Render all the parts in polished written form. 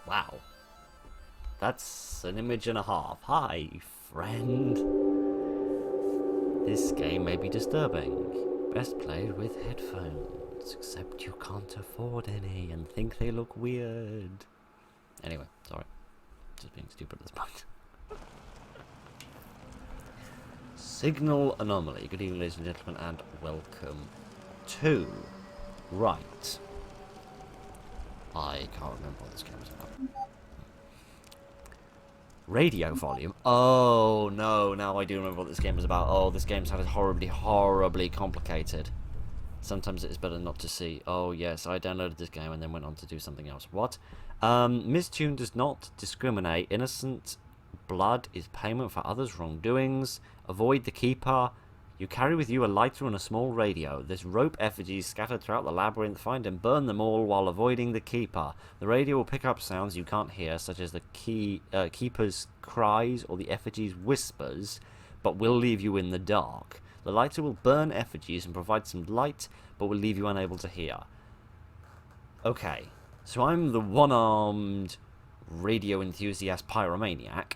Wow. That's an image and a half. Hi, friend. This game may be disturbing. Best played with headphones, except you can't afford any and think they look weird. Anyway, sorry. Just being stupid at this point. Signal Anomaly. Good evening, ladies and gentlemen, and welcome to... Right. I can't remember what this game was about. Radio volume. Oh, no, now I do remember what this game was about. Oh, this game sounded horribly, horribly complicated. Sometimes it is better not to see. Oh, yes, I downloaded this game and then went on to do something else. What? Mistune does not discriminate. Innocent blood is payment for others' wrongdoings. Avoid the keeper. You carry with you a lighter and a small radio. There's rope effigies scattered throughout the labyrinth. Find and burn them all while avoiding the keeper. The radio will pick up sounds you can't hear, such as the keeper's cries or the effigy's whispers, but will leave you in the dark. The lighter will burn effigies and provide some light, but will leave you unable to hear. Okay, so I'm the one-armed radio enthusiast pyromaniac,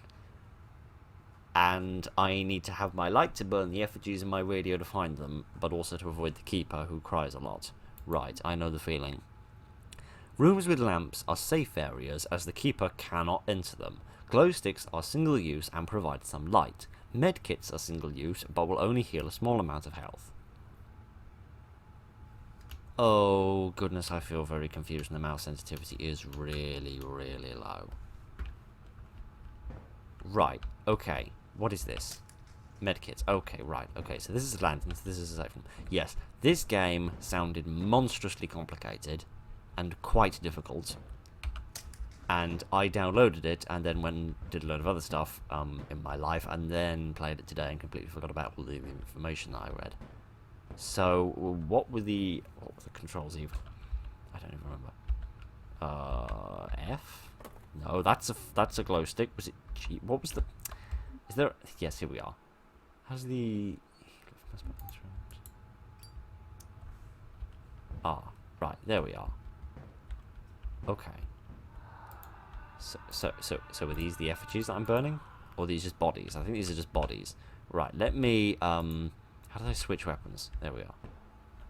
and I need to have my light to burn the effigies and my radio to find them, but also to avoid the keeper who cries a lot. Right, I know the feeling. Rooms with lamps are safe areas as the keeper cannot enter them. Glow sticks are single use and provide some light. Medkits are single use but will only heal a small amount of health. Oh goodness, I feel very confused and the mouse sensitivity is really, really low. Right, okay. What is this? Medkits. Okay, right. Okay, so this is lanterns. This is a safe one. Yes, this game sounded monstrously complicated and quite difficult. And I downloaded it and then went and did a load of other stuff in my life and then played it today and completely forgot about all the information that I read. So, what were the controls even? I don't even remember. F? No, that's a glow stick. Was it G? What was the... Is there... Yes, here we are. How's the... Ah, right, there we are. Okay. So are these the effigies that I'm burning? Or are these just bodies? I think these are just bodies. Right, let me... How do I switch weapons? There we are.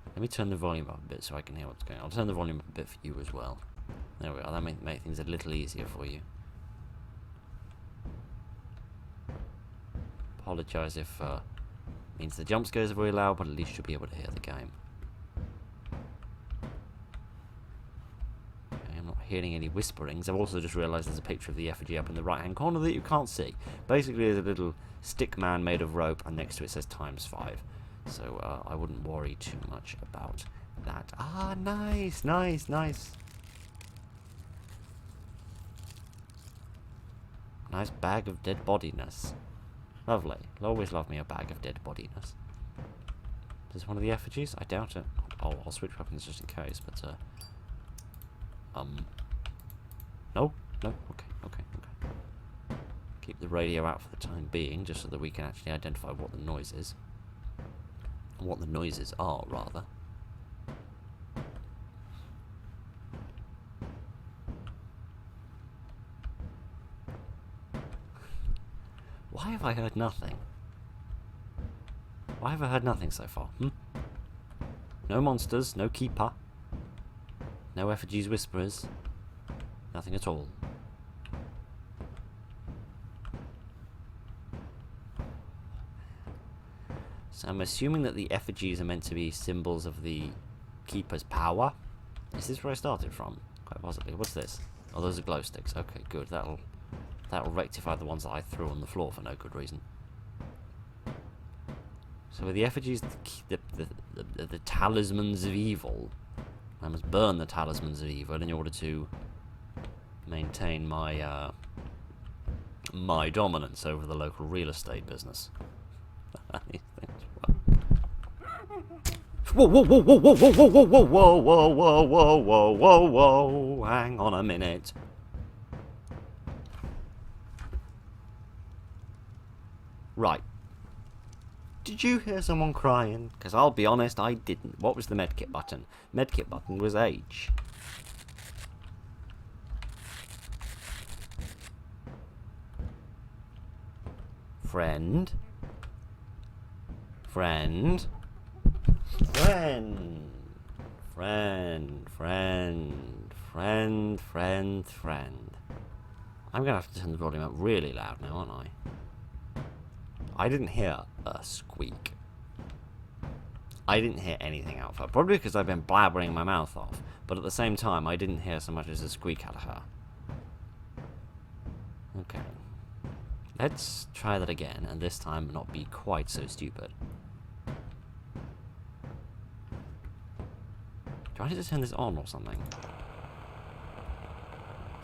Let me turn the volume up a bit so I can hear what's going on. I'll turn the volume up a bit for you as well. There we are. That make things a little easier for you. Apologise if means the jump scares are very loud, but at least you'll be able to hear the game. Okay, I'm not hearing any whisperings. I've also just realised there's a picture of the effigy up in the right hand corner that you can't see. Basically, there's a little stick man made of rope, and next to it says ×5. So I wouldn't worry too much about that. Ah, nice, nice, nice. Nice bag of dead bodiness. Lovely. I'll always love me a bag of dead bodiness. Is this one of the effigies? I doubt it. Oh, I'll switch weapons just in case, but no, okay. Keep the radio out for the time being, just so that we can actually identify what the noise is. What the noises are, rather. Why have I heard nothing? Why have I heard nothing so far? No monsters, no keeper, no effigies whisperers, nothing at all. So I'm assuming that the effigies are meant to be symbols of the keeper's power. Is this where I started from? Quite possibly. What's this? Oh, those are glow sticks. Okay, good. That'll rectify the ones that I threw on the floor for no good reason. So are the effigies the talismans of evil? I must burn the talismans of evil in order to maintain my my dominance over the local real estate business. Whoa, whoa, whoa, whoa, whoa, whoa, whoa, whoa, whoa, whoa, whoa, whoa, whoa, whoa, whoa, hang on a minute. Right. Did you hear someone crying? Because I'll be honest, I didn't. What was the medkit button? Medkit button was H. Friend. Friend. Friend. Friend. Friend. Friend. Friend. Friend. I'm going to have to turn the volume up really loud now, aren't I? I didn't hear a squeak. I didn't hear anything out of her. Probably because I've been blabbering my mouth off. But at the same time, I didn't hear so much as a squeak out of her. Okay. Let's try that again, and this time not be quite so stupid. Do I need to turn this on or something?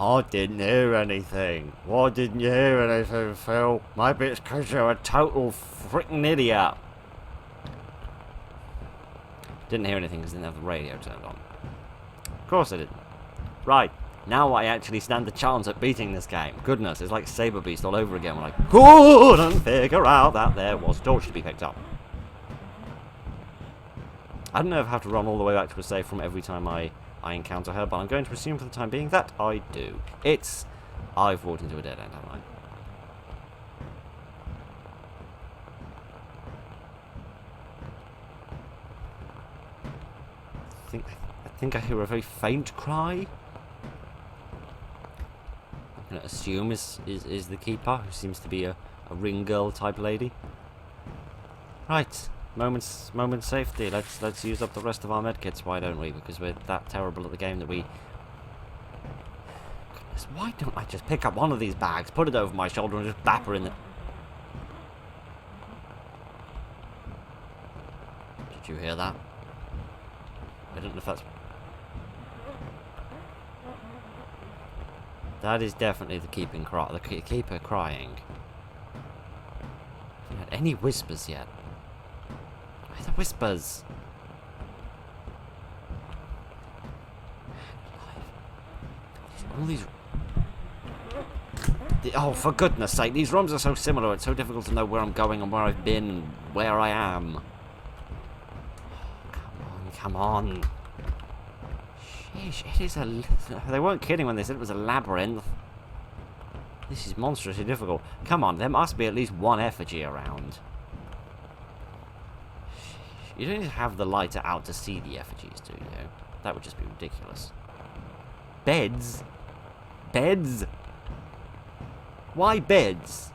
I didn't hear anything. Why didn't you hear anything, Phil? Maybe it's because you're a total freaking idiot. Didn't hear anything because I didn't have the radio turned on. Of course I didn't. Right, now I actually stand a chance at beating this game. Goodness, it's like Saber Beast all over again when I couldn't figure out that there was a torch to be picked up. I don't know if I have to run all the way back to a save from every time I encounter her, but I'm going to assume for the time being that I do. I've walked into a dead end, haven't I? I think I hear a very faint cry. I'm going to assume is the keeper, who seems to be a ring girl type lady. Right, moments safety. Let's use up the rest of our medkits, why don't we? Because we're that terrible at the game that we. Goodness, why don't I just pick up one of these bags, put it over my shoulder, and just bap her in the. Did you hear that? I don't know if that's. That is definitely the keeper crying. I haven't had any whispers yet. Where are the whispers? All these. Oh, for goodness sake, these rooms are so similar, it's so difficult to know where I'm going and where I've been and where I am. Come on. Sheesh, it is a. They weren't kidding when they said it was a labyrinth. This is monstrously difficult. Come on, there must be at least one effigy around. Sheesh. You don't need to have the lighter out to see the effigies, do you? That would just be ridiculous. Beds? Beds? Why beds?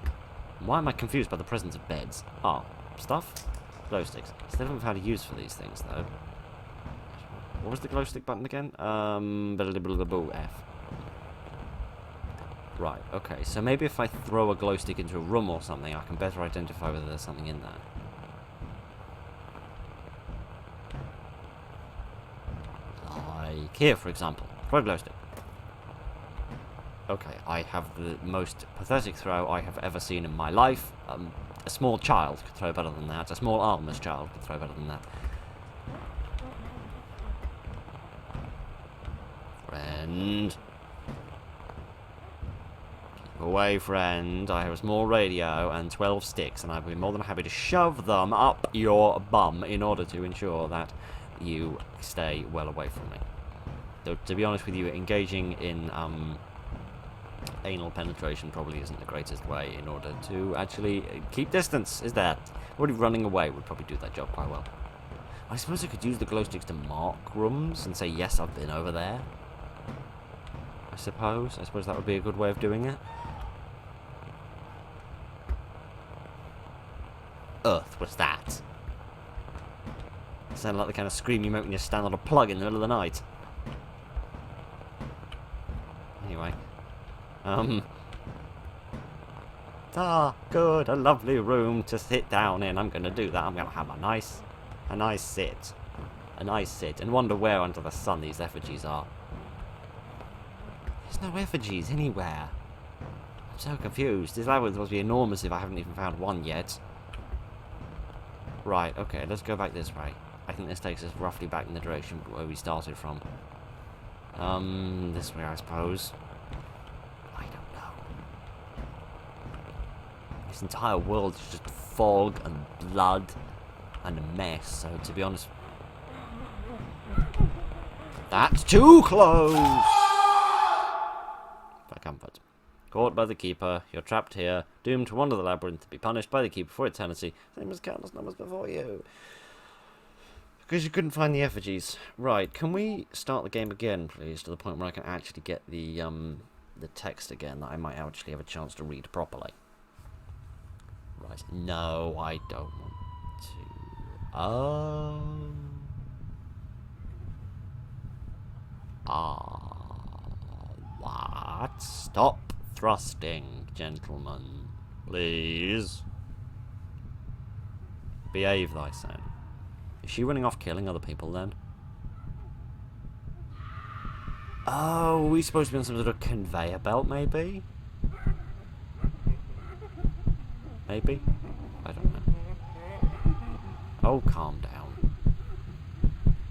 Why am I confused by the presence of beds? Oh, stuff? Glow sticks. Still haven't found a use for these things, though. What was the glow stick button again? F. Right, okay, so maybe if I throw a glow stick into a room or something, I can better identify whether there's something in there. Like here, for example. Throw a glow stick. Okay, I have the most pathetic throw I have ever seen in my life. A small child could throw better than that. A small armless child could throw better than that. Friend. Keep away, friend. I have a small radio and 12 sticks, and I'd be more than happy to shove them up your bum in order to ensure that you stay well away from me. Though, to be honest with you, engaging in anal penetration probably isn't the greatest way in order to actually keep distance, is there? Already running away would probably do that job quite well. I suppose I could use the glow sticks to mark rooms and say, yes, I've been over there. I suppose that would be a good way of doing it. Earth was that? Sounded like the kind of scream you make when you stand on a plug in the middle of the night. Anyway. Good, a lovely room to sit down in. I'm going to do that. I'm going to have a nice sit. A nice sit. And wonder where under the sun these effigies are. There's no effigies anywhere. I'm so confused. This labyrinth must be enormous if I haven't even found one yet. Right, okay, let's go back this way. I think this takes us roughly back in the direction where we started from. This way, I suppose. I don't know. This entire world is just fog and blood and a mess, so to be honest... That's too close! For comfort. Caught by the Keeper, you're trapped here, doomed to wander the labyrinth, to be punished by the Keeper for eternity, same as countless numbers before you. Because you couldn't find the effigies. Right, can we start the game again, please, to the point where I can actually get the text again, that I might actually have a chance to read properly. Right, no, I don't want to. What? Stop thrusting, gentlemen. Please. Behave thyself. Is she running off killing other people then? Oh, are we supposed to be on some sort of conveyor belt, maybe? Maybe? I don't know. Oh, calm down.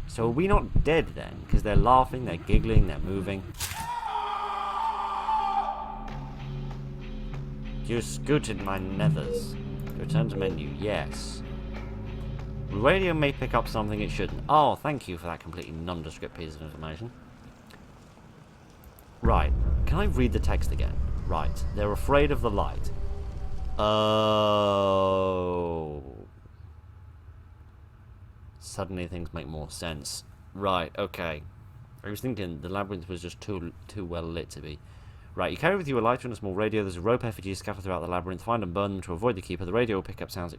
So are we not dead then? Because they're laughing, they're giggling, they're moving. You scooted my nethers. Return to menu, yes. The radio may pick up something it shouldn't. Oh, thank you for that completely nondescript piece of information. Right. Can I read the text again? Right. They're afraid of the light. Oh. Suddenly things make more sense. Right, okay. I was thinking the labyrinth was just too well lit to be. Right, you carry with you a lighter and a small radio. There's a rope effigy scattered throughout the labyrinth. Find and burn them to avoid the Keeper. The radio will pick up sounds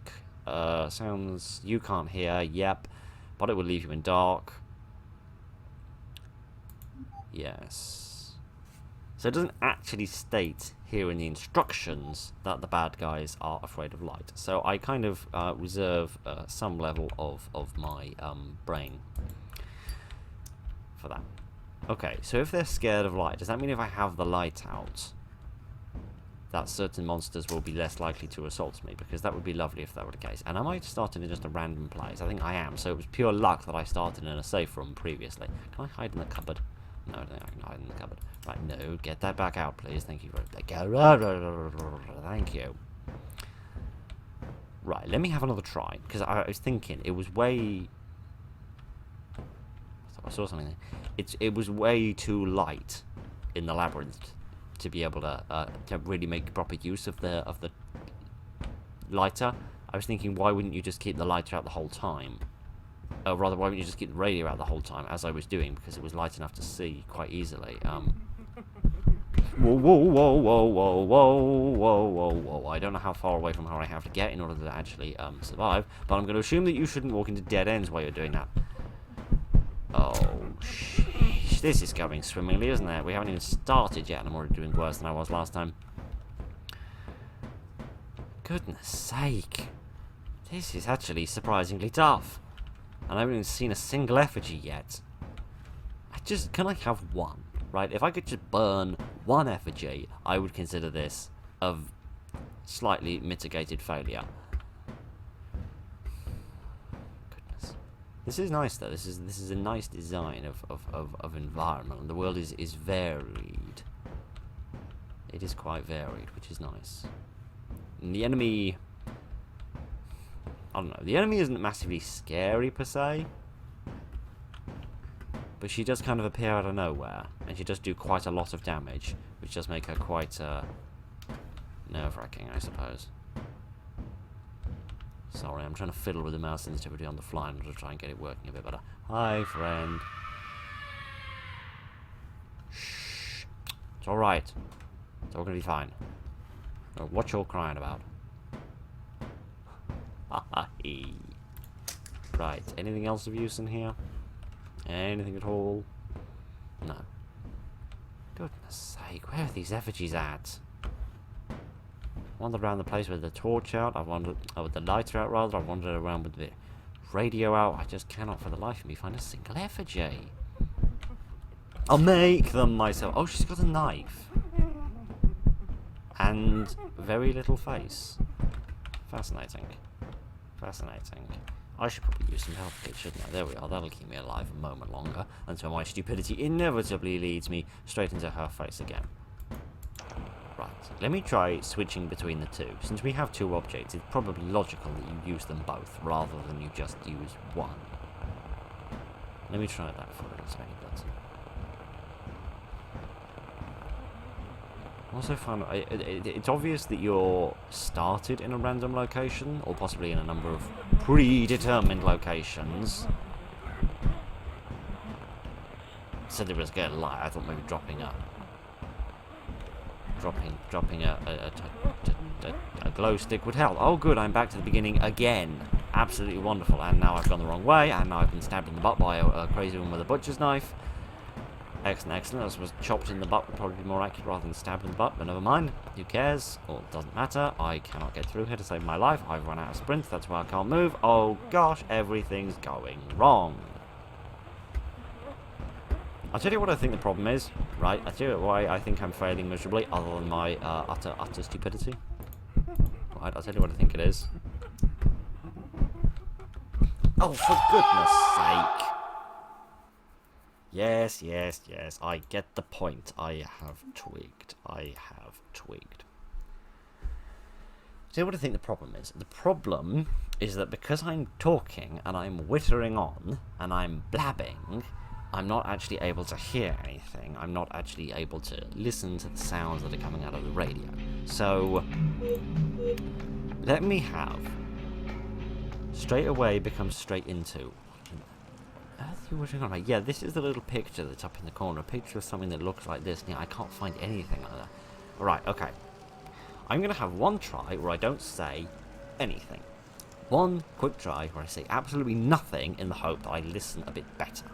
you can't hear. Yep. But it will leave you in dark. Yes. So it doesn't actually state here in the instructions that the bad guys are afraid of light. So I kind of reserve some level of my brain for that. Okay, so if they're scared of light, does that mean if I have the light out, that certain monsters will be less likely to assault me? Because that would be lovely if that were the case. And am I starting in just a random place? I think I am. So it was pure luck that I started in a safe room previously. Can I hide in the cupboard? No, I don't think I can hide in the cupboard. Right, no, get that back out, please. Thank you very much. Thank you. Right, let me have another try. Because I was thinking, it was way... I saw something there. It was way too light in the labyrinth to be able to really make proper use of the lighter. I was thinking, why wouldn't you just keep the lighter out the whole time? Rather, why wouldn't you just keep the radio out the whole time, as I was doing, because it was light enough to see quite easily. Whoa, whoa, whoa, whoa, whoa, whoa, whoa, whoa, whoa. I don't know how far away from her I have to get in order to actually survive, but I'm going to assume that you shouldn't walk into dead ends while you're doing that. Oh, sheesh. This is going swimmingly, isn't it? We haven't even started yet, and I'm already doing worse than I was last time. Goodness sake. This is actually surprisingly tough. And I haven't even seen a single effigy yet. Can I have one? Right, if I could just burn one effigy, I would consider this a slightly mitigated failure. Goodness. This is nice though. This is a nice design of environment. And the world is varied. It is quite varied, which is nice. And the enemy... I don't know. The enemy isn't massively scary per se. But she does kind of appear out of nowhere. And she does do quite a lot of damage. Which does make her quite nerve-wracking, I suppose. Sorry, I'm trying to fiddle with the mouse sensitivity on the fly in order to try and get it working a bit better. Hi, friend. Shh. It's alright. It's all going to be fine. Oh, what you're crying about. Right, anything else of use in here? Anything at all? No. Goodness sake, where are these effigies at? Wandered around the place with the torch out, I've wandered with the lighter out rather, I've wandered around with the radio out. I just cannot for the life of me find a single effigy. I'll make them myself. Oh, she's got a knife. And very little face. Fascinating. Fascinating. I should probably use some health kits, shouldn't I? There we are. That'll keep me alive a moment longer until my stupidity inevitably leads me straight into her face again. Right. Let me try switching between the two. Since we have two objects, it's probably logical that you use them both rather than you just use one. Let me try that for a little tiny bit. Also found it's obvious that you're started in a random location, or possibly in a number of predetermined locations. Said it was getting light. I thought maybe dropping a glow stick would help. Oh good, I'm back to the beginning again. Absolutely wonderful. And now I've gone the wrong way, and now I've been stabbed in the butt by a crazy one with a butcher's knife. Excellent, excellent. This was chopped in the butt, would probably be more accurate rather than stabbed in the butt, but never mind. Who cares? Well, it doesn't matter. I cannot get through here to save my life. I've run out of sprint, that's why I can't move. Oh gosh, everything's going wrong. I'll tell you what I think the problem is, right? I'll tell you why I think I'm failing miserably, other than my utter stupidity. Right, I'll tell you what I think it is. Oh, for goodness sake! Yes, yes, yes, I get the point. I have tweaked. I have tweaked. See what I think the problem is? The problem is that because I'm talking and I'm whittering on and I'm blabbing, I'm not actually able to hear anything. I'm not actually able to listen to the sounds that are coming out of the radio. So, let me have straight away becomes straight into. Yeah, this is the little picture that's up in the corner. A picture of something that looks like this. Yeah, I can't find anything like that. Alright, okay. I'm going to have one try where I don't say anything. One quick try where I say absolutely nothing in the hope that I listen a bit better.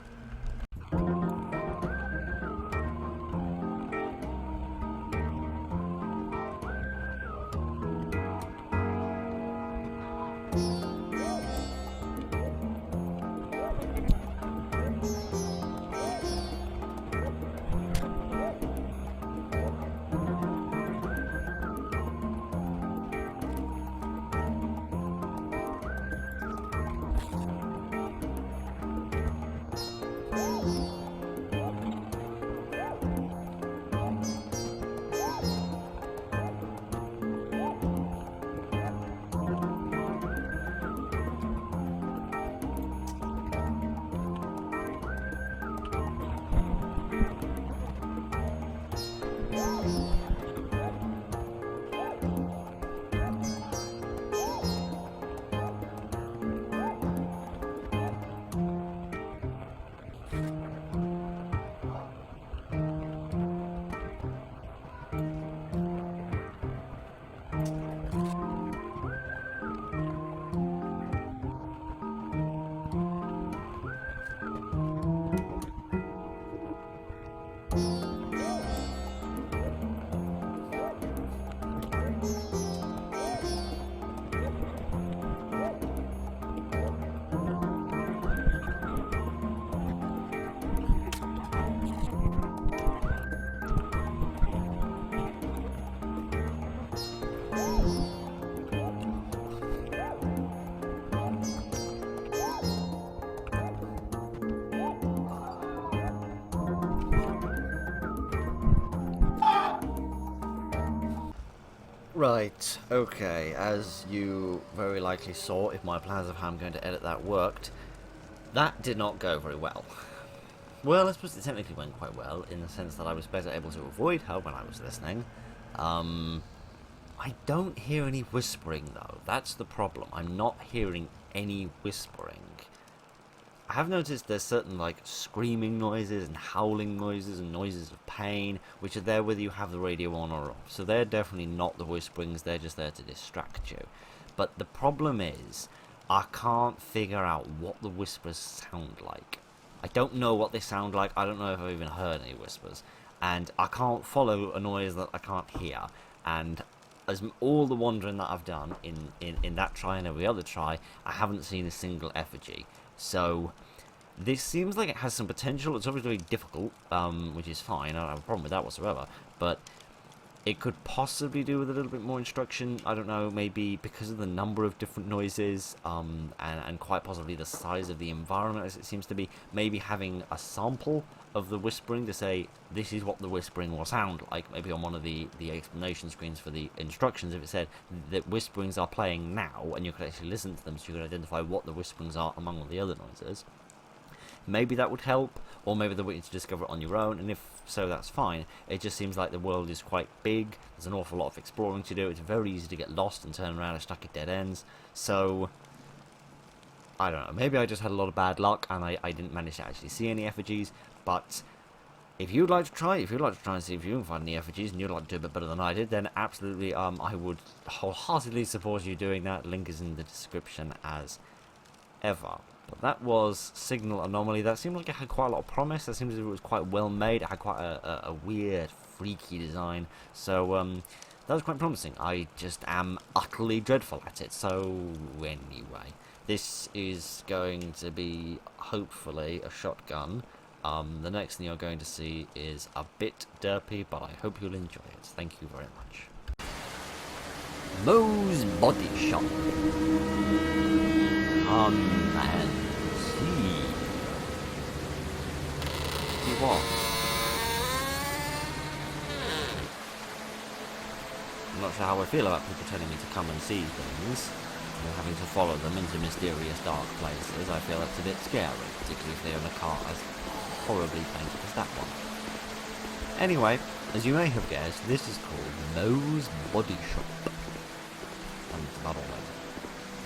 Right, okay, as you very likely saw, if my plans of how I'm going to edit that worked, that did not go very well. Well, I suppose it technically went quite well, in the sense that I was better able to avoid her when I was listening. I don't hear any whispering, though. That's the problem. I'm not hearing any whispering. I have noticed there's certain, like, screaming noises and howling noises and noises of pain, which are there whether you have the radio on or off. So they're definitely not the whisperings, they're just there to distract you. But the problem is, I can't figure out what the whispers sound like. I don't know what they sound like, I don't know if I've even heard any whispers. And I can't follow a noise that I can't hear. And as all the wandering that I've done in that try and every other try, I haven't seen a single effigy. So, this seems like it has some potential. It's obviously very difficult, which is fine. I don't have a problem with that whatsoever. But it could possibly do with a little bit more instruction. I don't know, maybe because of the number of different noises, and quite possibly the size of the environment as it seems to be. Maybe having a sample of the whispering to say, this is what the whispering will sound like. Maybe on one of the explanation screens for the instructions, if it said that whisperings are playing now, and you could actually listen to them so you could identify what the whisperings are among all the other noises. maybe that would help, or maybe they want you to discover it on your own, and if so, that's fine. It just seems like the world is quite big, there's an awful lot of exploring to do, it's very easy to get lost and turn around and stuck at dead ends, so I don't know, maybe I just had a lot of bad luck and I didn't manage to actually see any effigies, but if you'd like to try and see if you can find any effigies and you'd like to do a bit better than I did, then absolutely, I would wholeheartedly support you doing that. Link is in the description as ever. But that was Signal Anomaly. That seemed like it had quite a lot of promise. That seemed as if it was quite well made. It had quite a weird, freaky design. So, that was quite promising. I just am utterly dreadful at it. So, anyway, this is going to be, hopefully, a shotgun. The next thing you're going to see is a bit derpy, but I hope you'll enjoy it. Thank you very much. Moe's Bodyshop. Come and see. See what? I'm not sure how I feel about people telling me to come and see things, and having to follow them into mysterious dark places. I feel that's a bit scary, particularly if they own a car as horribly painted as that one. Anyway, as you may have guessed, this is called Moe's Bodyshop. And it's about all over.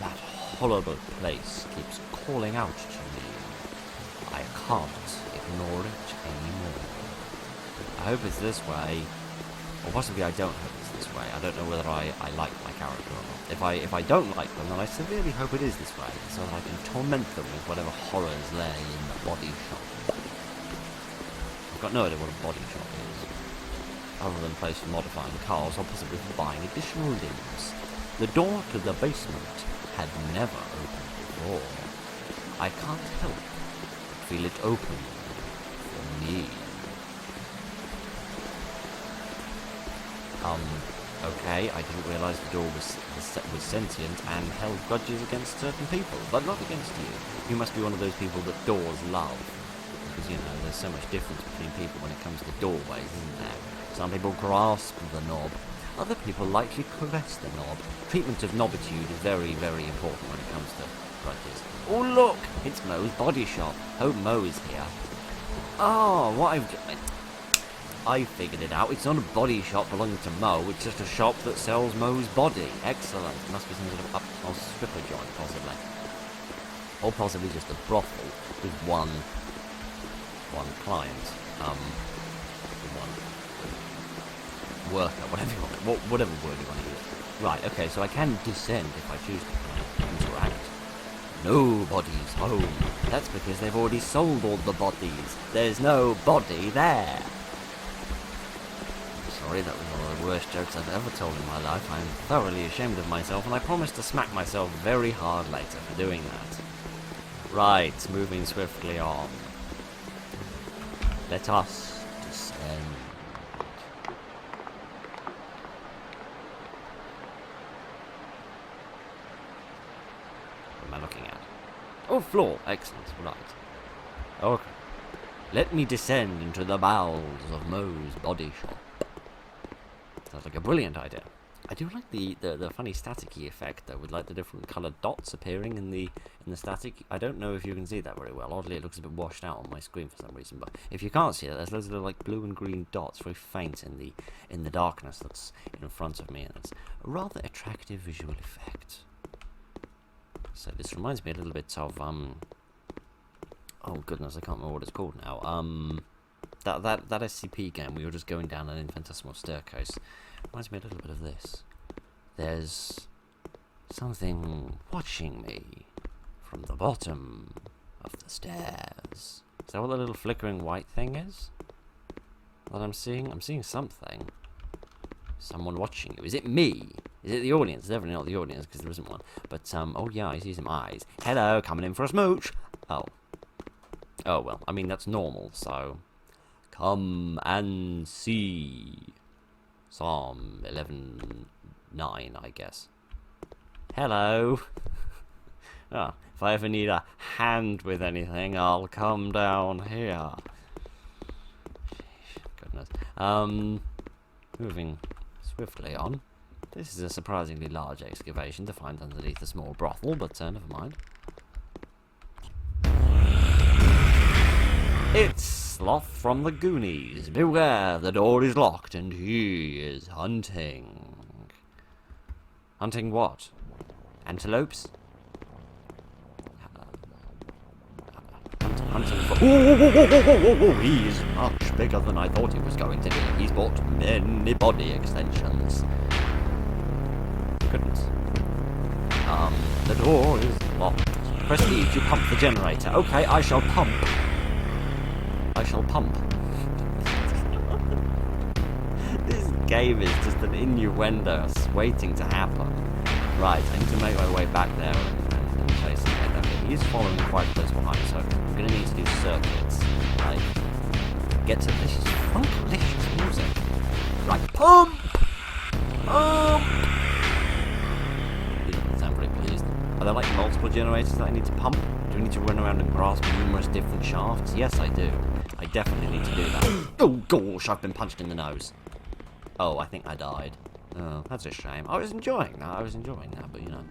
That horrible place keeps calling out to me. I can't ignore it anymore. I hope it's this way, or possibly I don't hope it's this way. I don't know whether I like my character or not. If I don't like them, then I severely hope it is this way, so that I can torment them with whatever horrors lay in the body shop. I've got no idea what a body shop is, other than a place for modifying cars or possibly for buying additional limbs. The door to the basement had never opened before. I can't help but feel it open for me. Okay, I didn't realise the door was sentient and held grudges against certain people, but not against you. You must be one of those people that doors love. Because, you know, there's so much difference between people when it comes to doorways, isn't there? Some people grasp the knob, other people lightly caress the knob. Treatment of knobitude is very, very important when it comes to grudges. Oh look! It's Moe's Bodyshop. Hope Moe is here. Oh, I figured it out. It's not a body shop belonging to Moe, it's just a shop that sells Moe's body. Excellent. It must be some sort of upscale stripper joint, possibly. Or possibly just a brothel with one client. One worker, whatever word you want to use. Right, okay, so I can descend if I choose to interact. Nobody's home. That's because they've already sold all the bodies. There's no body there. Sorry, that was one of the worst jokes I've ever told in my life. I'm thoroughly ashamed of myself, and I promise to smack myself very hard later for doing that. Right, moving swiftly on. Let us descend. What am I looking at? Oh, floor. Excellent. Right. Okay. Let me descend into the bowels of Moe's Bodyshop. Sounds like a brilliant idea. I do like the funny staticky effect though, with like the different coloured dots appearing in the static. I don't know if you can see that very well. Oddly, it looks a bit washed out on my screen for some reason. But if you can't see it, there's loads of little, like blue and green dots, very faint in the darkness that's in front of me, and it's a rather attractive visual effect. So this reminds me a little bit of oh goodness, I can't remember what it's called now. That SCP game, we were just going down an infinitesimal staircase. Reminds me a little bit of this. There's something watching me from the bottom of the stairs. Is that what the little flickering white thing is? That I'm seeing? I'm seeing something. Someone watching you. Is it me? Is it the audience? It's definitely not the audience, because there isn't one. But, oh yeah, I see some eyes. Hello, coming in for a smooch. Oh. Oh, well, I mean, that's normal, so... Come and see. Psalm 11:9, I guess. Hello. Oh, if I ever need a hand with anything, I'll come down here. Goodness. Moving swiftly on. This is a surprisingly large excavation to find underneath a small brothel, but never mind. It's Sloth from the Goonies. Beware, the door is locked and he is hunting. Hunting what? Antelopes? Hunting for... Ooh, he's much bigger than I thought he was going to be. He's bought many body extensions. Goodness. The door is locked. Press E to pump the generator. Okay, I shall pump. I shall pump. This game is just an innuendo waiting to happen. Right, I need to make my way back there and chase him again. Okay, he's following quite close behind, so I'm going to need to do circuits. Like, get to this funkalicious music. Right, pump! Pump! He doesn't sound very pleased. Are there like multiple generators that I need to pump? Do I need to run around and grasp numerous different shafts? Yes, I do. I definitely need to do that. Oh gosh, I've been punched in the nose. Oh, I think I died. Oh, that's a shame. I was enjoying that, but you know.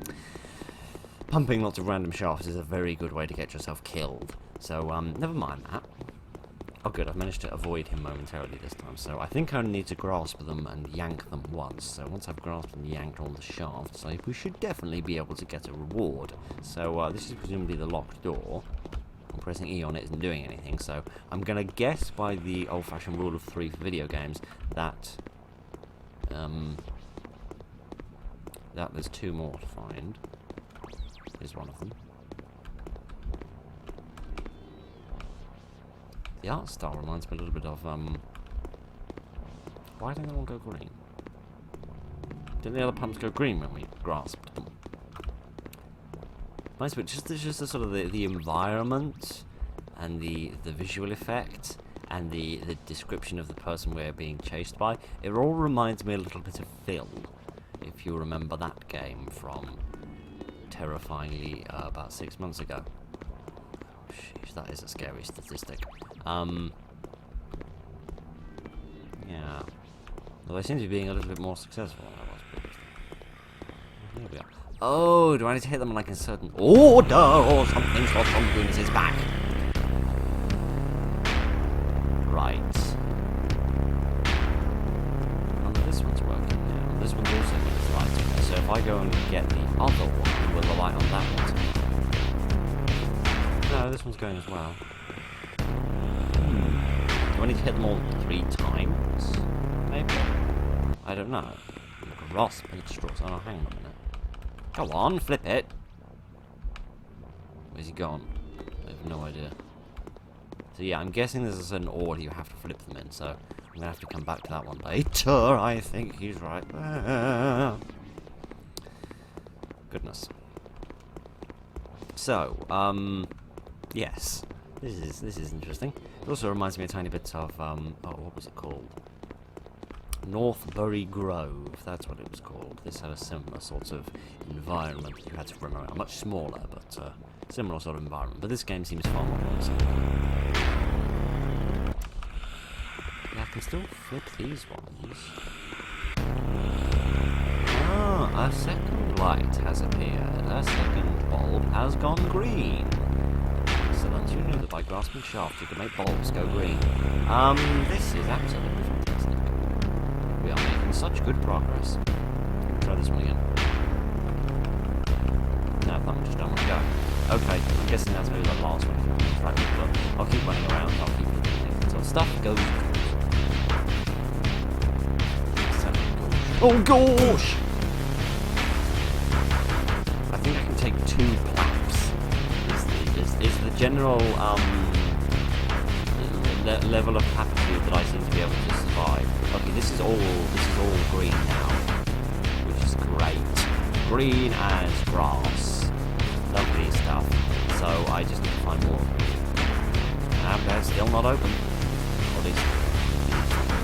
Pumping lots of random shafts is a very good way to get yourself killed. So, never mind that. Oh good, I've managed to avoid him momentarily this time, so I think I only need to grasp them and yank them once. So once I've grasped and yanked all the shafts, we should definitely be able to get a reward. So, this is presumably the locked door. Pressing E on it isn't doing anything, so I'm gonna guess by the old-fashioned rule of 3 for video games that that there's 2 more to find. Here's one of them. The art style reminds me a little bit of why didn't they all go green? Didn't the other pumps go green when we grasped them? Nice, but just the sort of the environment and the visual effect and the description of the person we're being chased by, it all reminds me a little bit of Phil, if you remember that game from terrifyingly about 6 months ago. Sheesh, that is a scary statistic. Yeah. Well, they seem to be being a little bit more successful than I was previously. Here we are. Oh, do I need to hit them like in certain order or something? Sloth from the Goonies is back. Right. Oh, this one's working now. This one's also got light on it. So if I go and get the other one, will the light on that one? No, this one's going as well. Do I need to hit them all 3 times? Maybe? I don't know. Grasp and straws. Oh, hang on a minute. Go on, flip it. Where's he gone? I have no idea. So yeah, I'm guessing there's a certain order you have to flip them in, so I'm gonna have to come back to that one later. I think he's right there. Goodness. So, yes. This is interesting. It also reminds me a tiny bit of oh, what was it called? Northbury Grove, that's what it was called. This had a similar sort of environment that you had to run around. Much smaller, but similar sort of environment. But this game seems far more promising. Yeah, I can still flip these ones. Ah, a second light has appeared. A second bulb has gone green. Excellent. You knew that by grasping shafts you could make bulbs go green. This is absolutely fantastic. We are making such good progress. Try this one again. No, that one just don't want to go. Okay, I'm guessing that's maybe the last one. But I'll keep running around, I'll keep doing it until stuff goes. Oh gosh! I think I can take 2 claps. Is the general level of aptitude that I seem to be able to survive. Okay, this is all green now, which is great. Green as grass. Lovely stuff. So I just need to find more. And they're still not open. Or at least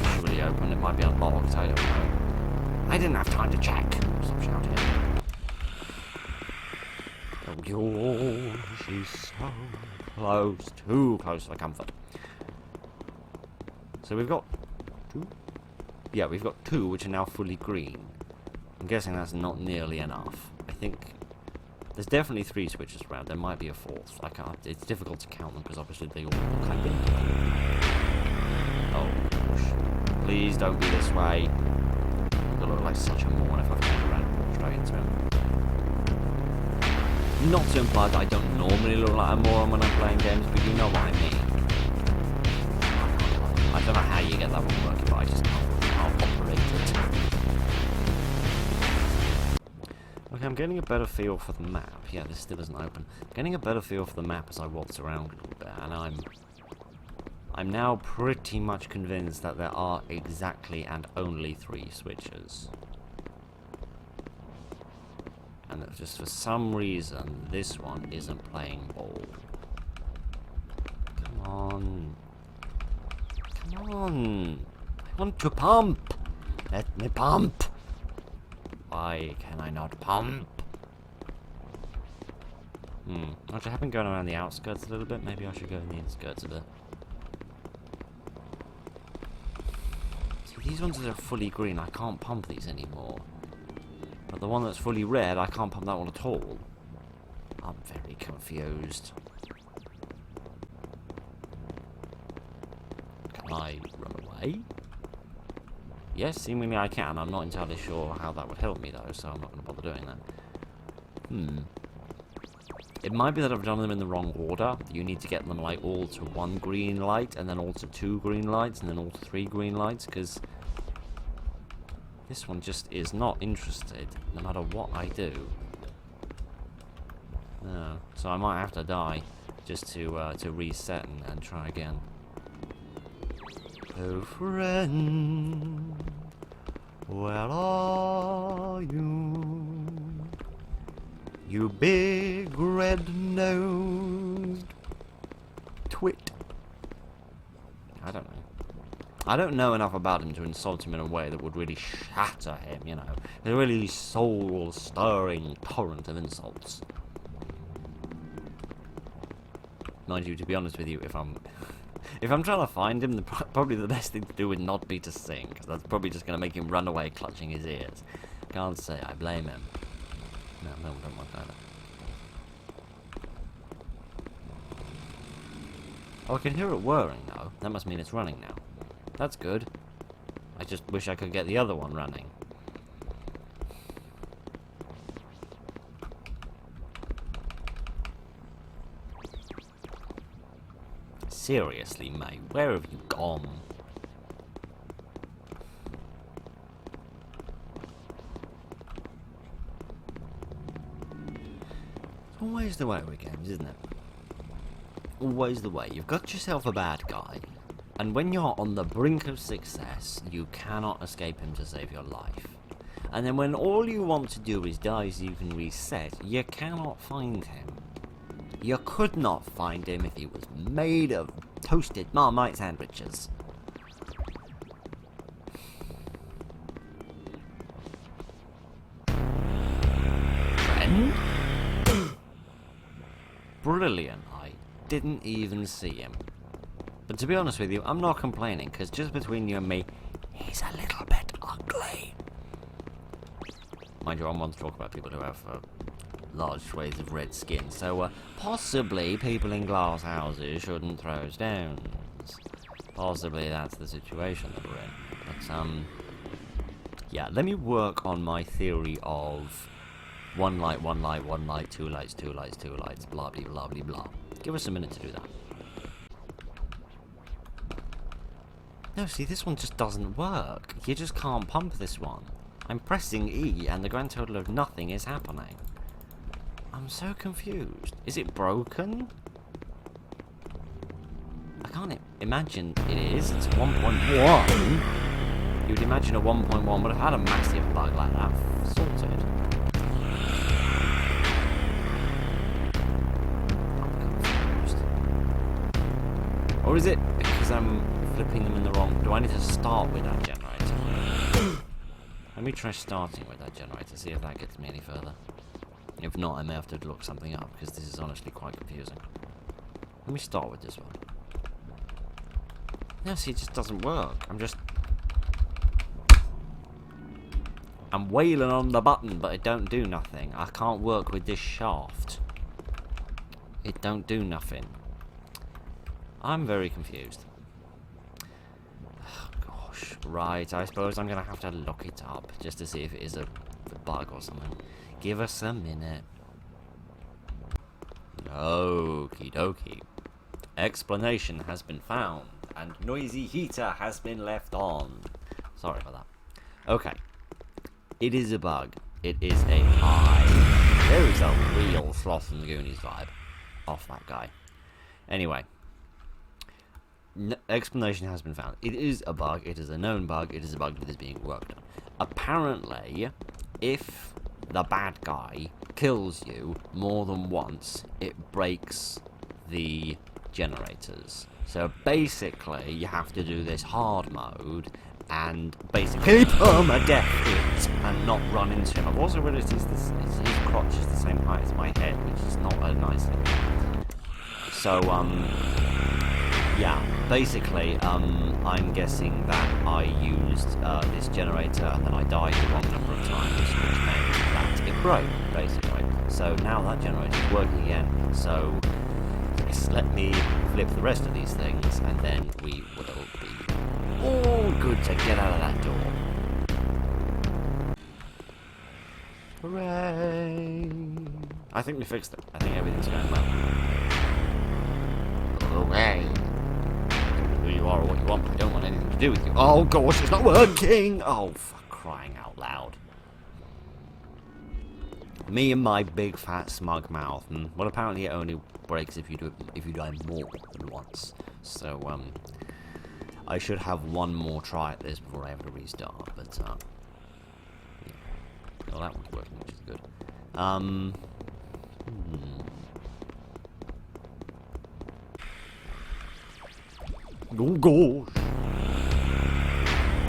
visually open. It might be unlocked. I don't know. I didn't have time to check. Stop shouting. Oh, she's so close. Too close for comfort. So we've got 2? Yeah, we've got 2 which are now fully green. I'm guessing that's not nearly enough. I think There's definitely 3 switches around. There might be a 4th. I can't. It's difficult to count them because obviously they all look identical. Oh gosh. Please don't be this way. I look like such a moron if I've turned around and walked straight into him. Not to imply that I don't normally look like a moron when I'm playing games, but you know what I mean. I don't know how you get that one working, but I just can't operate it. Okay, I'm getting a better feel for the map. Yeah, this still isn't open. Getting a better feel for the map as I waltz around a little bit, and I'm now pretty much convinced that there are exactly and only 3 switches. And that just for some reason, this one isn't playing ball. Come on. Come on. I want to pump. Let me pump. Why can I not pump? Actually, I have been going around the outskirts a little bit. Maybe I should go in the inskirts a bit. See, these ones that are fully green, I can't pump these anymore. But the one that's fully red, I can't pump that one at all. I'm very confused. Can I run away? Yes, seemingly I can. I'm not entirely sure how that would help me though, so I'm not going to bother doing that. It might be that I've done them in the wrong order. You need to get them like all to 1 green light, and then all to 2 green lights, and then all to 3 green lights, because this one just is not interested, no matter what I do. No, so I might have to die just to reset and try again. Oh friend, where are you? You big red-nosed twit. I don't know. I don't know enough about him to insult him in a way that would really shatter him, you know. A really soul-stirring torrent of insults. Mind you, to be honest with you, if I'm trying to find him, probably the best thing to do would not be to sing, because that's probably just going to make him run away clutching his ears. Can't say I blame him. No, don't want that. Oh, I can hear it whirring now. That must mean it's running now. That's good. I just wish I could get the other one running. Seriously, mate, where have you gone? It's always the way with games, isn't it? Always the way. You've got yourself a bad guy, and when you're on the brink of success, you cannot escape him to save your life. And then when all you want to do is die so you can reset, you cannot find him. You could not find him if he was made of toasted Marmite sandwiches. Friend? Brilliant. I didn't even see him. But to be honest with you, I'm not complaining, because just between you and me, he's a little bit ugly. Mind you, I'm one to talk about people who have large swathes of red skin, so possibly people in glass houses shouldn't throw stones. Possibly that's the situation that we're in. But, yeah, let me work on my theory of 1 light, 1 light, 1 light, 2 lights, 2 lights, 2 lights, blah, blah, blah, blah, blah. Give us a minute to do that. No, see, this one just doesn't work. You just can't pump this one. I'm pressing E, and the grand total of nothing is happening. I'm so confused. Is it broken? I can't imagine it is. It's 1.1. You'd imagine a 1.1 would have had a massive bug like that sorted. I'm confused. Or is it because I'm flipping them in the wrong... Do I need to start with that generator? Let me try starting with that generator, see if that gets me any further. If not, I may have to look something up, because this is honestly quite confusing. Let me start with this one. No, see, it just doesn't work. I'm just... I'm wailing on the button, but it don't do nothing. I can't work with this shaft. It don't do nothing. I'm very confused. Oh, gosh. Right, I suppose I'm going to have to look it up just to see if it is a bug or something. Give us a minute. Okie dokie. Explanation has been found, and noisy heater has been left on. Sorry about that. Okay. It is a bug. It is a high. There is a real Sloth and Goonies vibe off that guy. Anyway. Explanation has been found. It is a bug. It is a known bug. It is a bug that is being worked on. Apparently, if the bad guy kills you more than once, it breaks the generators. So basically, you have to do this hard mode and basically permadeath it and not run into him. I've also realised his crotch is the same height as my head, which is not a nice thing. So, yeah, basically, I'm guessing that I used this generator and then I died the wrong number of times, which meant that it broke, basically. So now that generator is working again, so just let me flip the rest of these things and then we will be all good to get out of that door. Hooray! I think we fixed it. I think everything's going well. Hooray! Who you are or what you want, but I don't want anything to do with you. Oh gosh, it's not working! Oh, for crying out loud. Me and my big fat smug mouth. Well, apparently it only breaks if you die more than once. So, I should have one more try at this before I have to restart, but, yeah. Well, that one's working, which is good. Oh gosh!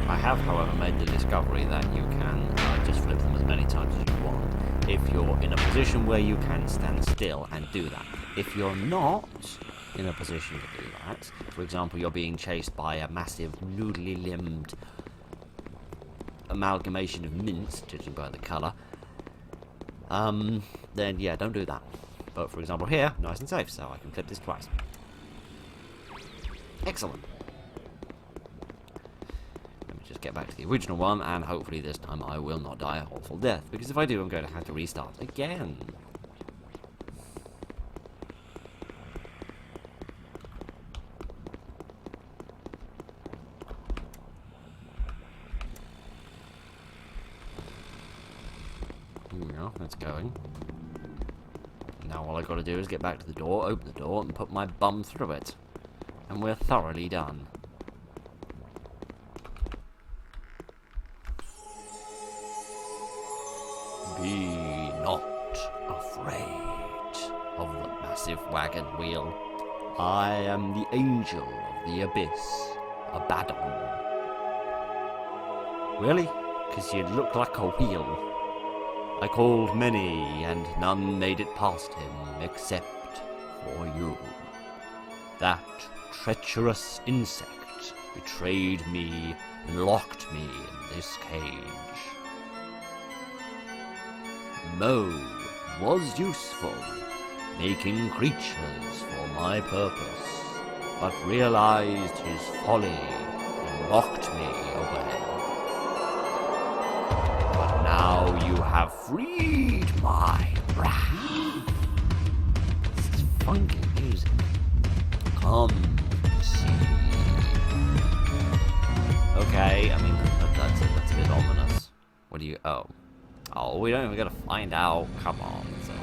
I have, however, made the discovery that you can just flip them as many times as you want if you're in a position where you can stand still and do that. If you're not in a position to do that, for example, you're being chased by a massive noodly-limbed amalgamation of mints, judging by the colour, then yeah, don't do that. But for example here, nice and safe, so I can flip this twice. Excellent. Let me just get back to the original one, and hopefully this time I will not die a awful death, because if I do, I'm going to have to restart again. That's going. Now all I got to do is get back to the door, open the door, and put my bum through it. And we're thoroughly done. Be not afraid of the massive wagon wheel. I am the angel of the abyss, Abaddon. Really? 'Cause you look like a wheel. I called many, and none made it past him, except for you. That treacherous insect betrayed me and locked me in this cage. Mo was useful, making creatures for my purpose, but realized his folly and locked me away. Now you have freed my wrath. This is funky music. Come see. Okay, I mean, that's a bit ominous. What do you... Oh, we don't even gotta find out. Come on. So.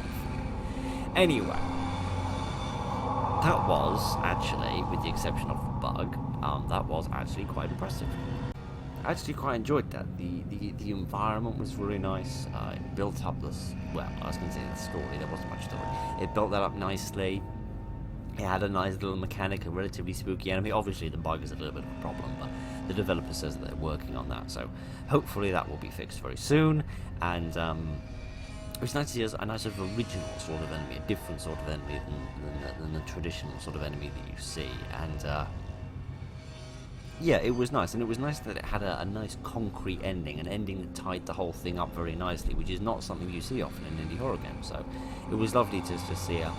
Anyway. That was, actually, with the exception of the bug, that was actually quite impressive. I actually quite enjoyed that. The environment was really nice. It built up this... Well, I was going to say the story. There wasn't much story. It built that up nicely. It had a nice little mechanic, a relatively spooky enemy. Obviously, the bug is a little bit of a problem, but the developer says that they're working on that. So, hopefully that will be fixed very soon. And, it was nice to see a nice sort of original sort of enemy, a different sort of enemy than the traditional sort of enemy that you see. And, Yeah, it was nice, and it was nice that it had a nice concrete ending, an ending that tied the whole thing up very nicely, which is not something you see often in indie horror games. So it was lovely to just see a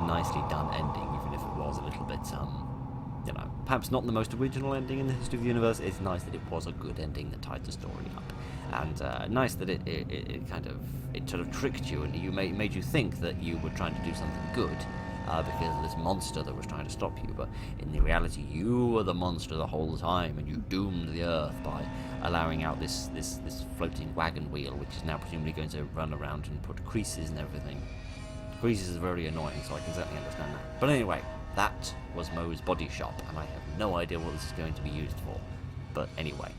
nicely done ending, even if it was a little bit, perhaps not the most original ending in the history of the universe. It's nice that it was a good ending that tied the story up, and nice that it sort of tricked you, and made you think that you were trying to do something good. Because of this monster that was trying to stop you, but in the reality, you were the monster the whole time, and you doomed the Earth by allowing out this floating wagon wheel, which is now presumably going to run around and put creases and everything. Creases are very annoying, so I can certainly understand that. But anyway, that was Moe's Body Shop, and I have no idea what this is going to be used for. But anyway,